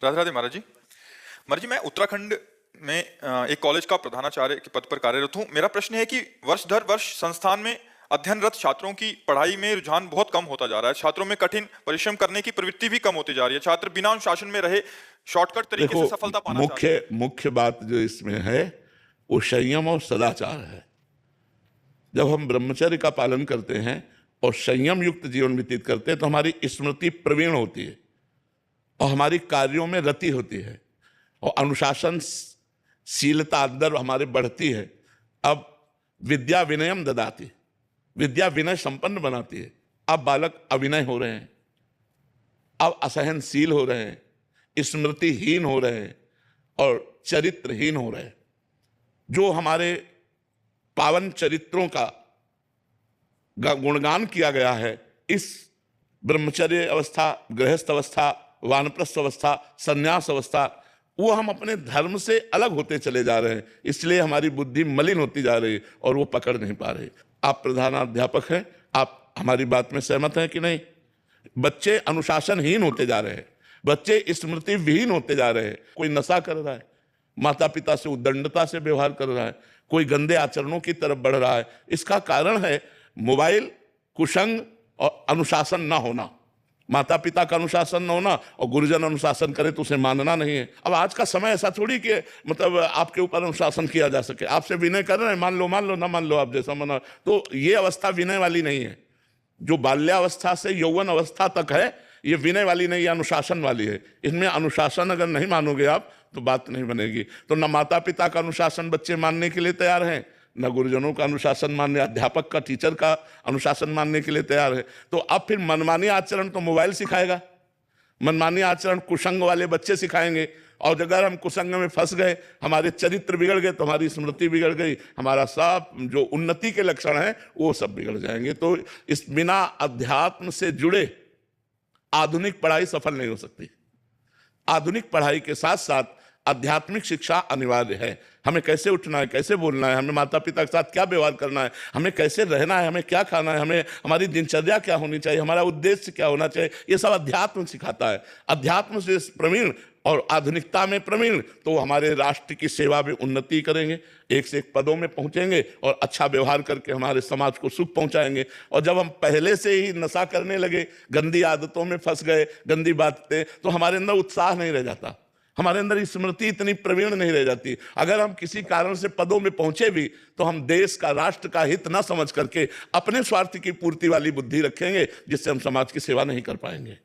राधे राधे महाराज जी। महाराज जी, मैं उत्तराखंड में एक कॉलेज का प्रधानाचार्य के पद पर कार्यरत हूँ। मेरा प्रश्न है कि वर्ष दर वर्ष संस्थान में अध्ययनरत छात्रों की पढ़ाई में रुझान बहुत कम होता जा रहा है। छात्रों में कठिन परिश्रम करने की प्रवृत्ति भी कम होती जा रही है। छात्र बिना अनुशासन में रहे शॉर्टकट तरीके देखो, से सफलता पाना चाहते हैं। मुख्य बात जो इसमें है वो संयम और सदाचार है। जब हम ब्रह्मचर्य का पालन करते हैं और संयम युक्त जीवन व्यतीत करते हैं तो हमारी स्मृति प्रवीण होती है और हमारी कार्यों में रति होती है और अनुशासनशीलता अंदर हमारे बढ़ती है। अब विद्या विनयम ददाती, विद्या विनय संपन्न बनाती है। अब बालक अविनय हो रहे हैं, अब असहनशील हो रहे हैं, स्मृतिहीन हो रहे हैं और चरित्रहीन हो रहे हैं। जो हमारे पावन चरित्रों का गुणगान किया गया है, इस ब्रह्मचर्य अवस्था, गृहस्थ अवस्था, वानप्रस्थ अवस्था, संन्यास अवस्था, वो हम अपने धर्म से अलग होते चले जा रहे हैं। इसलिए हमारी बुद्धि मलिन होती जा रही है और वो पकड़ नहीं पा रही। आप प्रधानाध्यापक हैं, आप हमारी बात में सहमत हैं कि नहीं? बच्चे अनुशासनहीन होते जा रहे हैं, बच्चे स्मृति विहीन होते जा रहे हैं। कोई नशा कर रहा है, माता पिता से उद्दंडता से व्यवहार कर रहा है, कोई गंदे आचरणों की तरफ बढ़ रहा है। इसका कारण है मोबाइल, कुसंग और अनुशासन न होना। माता पिता का अनुशासन न होना और गुरुजन अनुशासन करे तो उसे मानना नहीं है। अब आज का समय ऐसा थोड़ी कि मतलब आपके ऊपर अनुशासन किया जा सके। आपसे विनय कर रहे हैं, मान लो ना मान लो, आप जैसा माना। तो ये अवस्था विनय वाली नहीं है। जो बाल्यावस्था से यौवन अवस्था तक है, ये विनय वाली नहीं, ये अनुशासन वाली है। इसमें अनुशासन अगर नहीं मानोगे आप तो बात नहीं बनेगी। तो न माता पिता का अनुशासन बच्चे मानने के लिए तैयार हैं, न गुरुजनों का अनुशासन मानने, अध्यापक का, टीचर का अनुशासन मानने के लिए तैयार है। तो अब फिर मनमानी आचरण तो मोबाइल सिखाएगा, मनमानी आचरण कुसंग वाले बच्चे सिखाएंगे। और अगर हम कुसंग में फंस गए, हमारे चरित्र बिगड़ गए, तो हमारी स्मृति बिगड़ गई, हमारा सब जो उन्नति के लक्षण हैं वो सब बिगड़ जाएंगे। तो इस बिना अध्यात्म से जुड़े आधुनिक पढ़ाई सफल नहीं हो सकती। आधुनिक पढ़ाई के साथ साथ आध्यात्मिक शिक्षा अनिवार्य है। हमें कैसे उठना है, कैसे बोलना है, हमें माता पिता के साथ क्या व्यवहार करना है, हमें कैसे रहना है, हमें क्या खाना है, हमें हमारी दिनचर्या क्या होनी चाहिए, हमारा उद्देश्य क्या होना चाहिए, ये सब अध्यात्म सिखाता है। अध्यात्म से प्रवीण और आधुनिकता में प्रवीण तो हमारे राष्ट्र की सेवा में उन्नति करेंगे, एक से एक पदों में पहुंचेंगे और अच्छा व्यवहार करके हमारे समाज को सुख पहुंचाएंगे। और जब हम पहले से ही नशा करने लगे, गंदी आदतों में फंस गए, गंदी बातें, तो हमारे अंदर उत्साह नहीं रह जाता, हमारे अंदर स्मृति इतनी प्रवीण नहीं रह जाती। अगर हम किसी कारण से पदों में पहुंचे भी तो हम देश का, राष्ट्र का हित न समझ करके अपने स्वार्थ की पूर्ति वाली बुद्धि रखेंगे, जिससे हम समाज की सेवा नहीं कर पाएंगे।